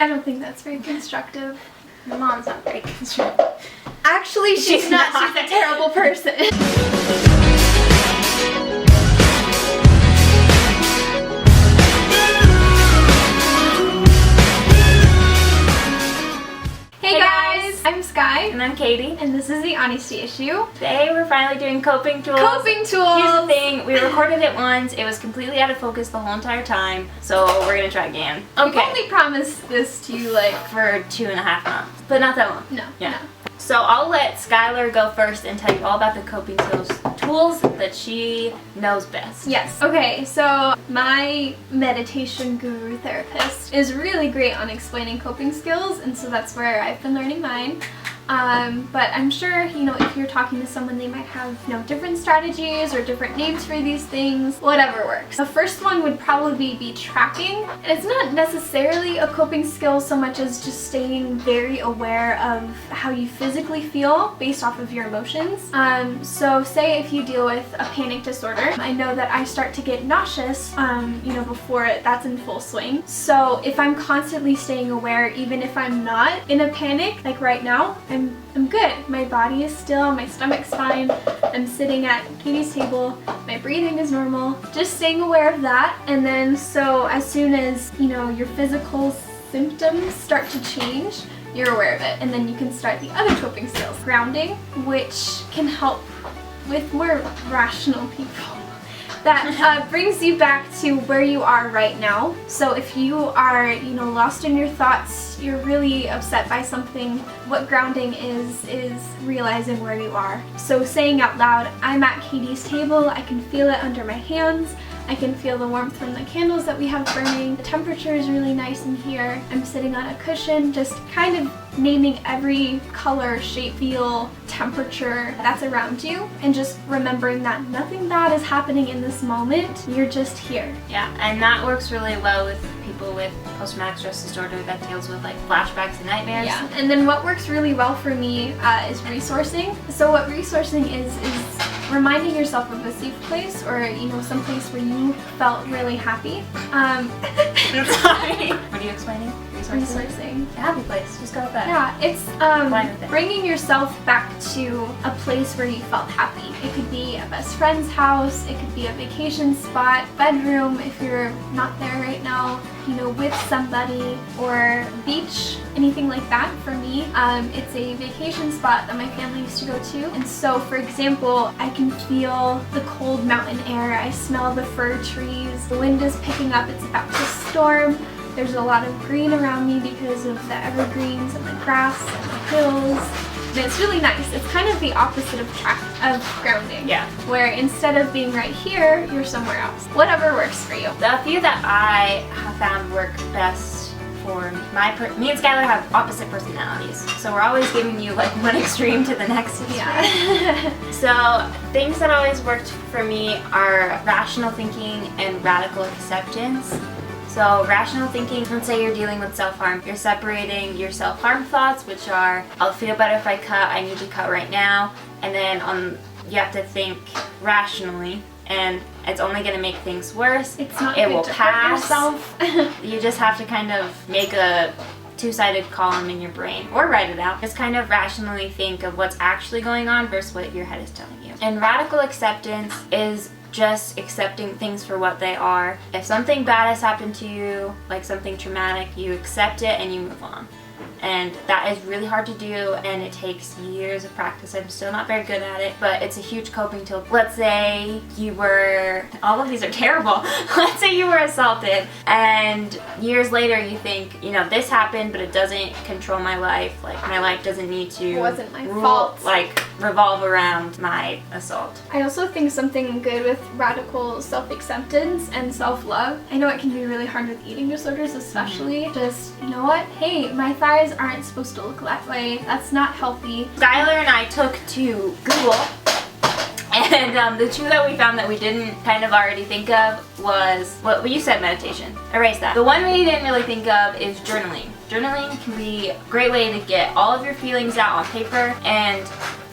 I don't think that's very constructive. My mom's not very constructive. Actually, she's not. She's a terrible person. Hey guys, I'm Sky. And I'm Katie. And this is the Honesty Issue. Today we're finally doing coping tools. Coping tools! Here's the thing, we recorded it once, it was completely out of focus the whole entire time, so we're gonna try again. Okay. We've only promised this to you like for 2.5 months, but not that long. No. Yeah. No. So I'll let Schuyler go first and tell you all about the coping tools that she knows best. Yes. Okay, so my meditation guru therapist is really great on explaining coping skills, and so that's where I've been learning mine. But I'm sure, if you're talking to someone, they might have, different strategies or different names for these things, whatever works. The first one would probably be tracking. And it's not necessarily a coping skill so much as just staying very aware of how you physically feel based off of your emotions. So say if you deal with a panic disorder, I know that I start to get nauseous, before that's in full swing. So if I'm constantly staying aware, even if I'm not in a panic, like right now, I'm good. My body is still, my stomach's fine. I'm sitting at Katie's table, my breathing is normal. Just staying aware of that, and then so as soon as, your physical symptoms start to change, you're aware of it, and then you can start the other coping skills. Grounding, which can help with more rational people. That brings you back to where you are right now. So if you are, lost in your thoughts, you're really upset by something, what grounding is realizing where you are. So saying out loud, I'm at Katie's table, I can feel it under my hands, I can feel the warmth from the candles that we have burning, the temperature is really nice in here, I'm sitting on a cushion, just kind of naming every color, shape, feel, temperature that's around you, and just remembering that nothing bad is happening in this moment, you're just here. Yeah, and that works really well with people with post-traumatic stress disorder that deals with like flashbacks and nightmares. Yeah, and then what works really well for me is resourcing. So what resourcing is reminding yourself of a safe place, or some place where you felt really happy. Sorry. What are you explaining? Resourcing. A happy place. Just go with that. Yeah, it's bringing yourself back to a place where you felt happy. It could be a best friend's house, it could be a vacation spot, bedroom if you're not there right now, with somebody, or beach, anything like that. For me, it's a vacation spot that my family used to go to, and so for example, I can feel the cold mountain air, I smell the fir trees, the wind is picking up, it's about to storm. There's a lot of green around me because of the evergreens and the grass and the hills. And it's really nice. It's kind of the opposite of grounding. Yeah. Where instead of being right here, you're somewhere else. Whatever works for you. The few that I have found work best for me and Schuyler have opposite personalities. So we're always giving you like one extreme to the next extreme. Yeah. So things that always worked for me are rational thinking and radical acceptance. So rational thinking, let's say you're dealing with self-harm. You're separating your self-harm thoughts, which are, I'll feel better if I cut, I need to cut right now. And then you have to think rationally, and it's only going to make things worse. It's not it good will to pass. hurt yourself. You just have to kind of make a two-sided column in your brain, or write it out. Just kind of rationally think of what's actually going on versus what your head is telling you. And radical acceptance is just accepting things for what they are. If something bad has happened to you, like something traumatic, you accept it and you move on. And that is really hard to do, and it takes years of practice. I'm still not very good at it, but it's a huge coping tool. Let's say you were, all of these are terrible. Let's say you were assaulted, and years later you think, this happened, but it doesn't control my life. Like, my life doesn't need to It wasn't my fault. Revolve around my assault. I also think something good with radical self-acceptance and self-love. I know it can be really hard with eating disorders, especially. Just, you know what? Hey, my thighs aren't supposed to look that way. That's not healthy. Schuyler and I took to Google, and the two that we found that we didn't kind of already think of was, well, you said meditation. Erase that. The one we didn't really think of is journaling. Journaling can be a great way to get all of your feelings out on paper, and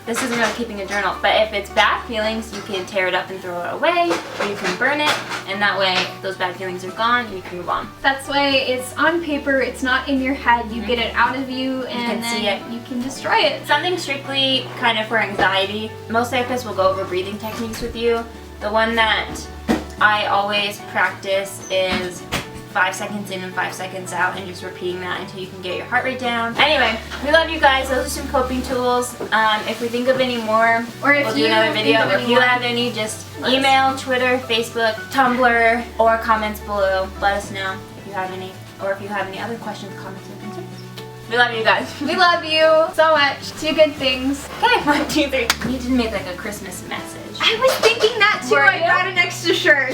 this isn't really keeping a journal, but if it's bad feelings, you can tear it up and throw it away, or you can burn it, and that way those bad feelings are gone and you can move on. That's why it's on paper, it's not in your head, you get it out of you, and can see then you can destroy it. Something strictly kind of for anxiety, most therapists will go over breathing techniques with you. The one that I always practice is 5 seconds in and 5 seconds out, and just repeating that until you can get your heart rate down. Anyway, we love you guys. Those are some coping tools. If we think of any more, or if we'll do another video. Or if you have any, just email, Twitter, Facebook, Tumblr, or comments below. Let us know if you have any, or if you have any other questions, comments, or concerns. We love you guys. We love you so much. Do good things. Okay, 1, 2, 3. You did make like a Christmas message. I was thinking that too. I got an extra shirt.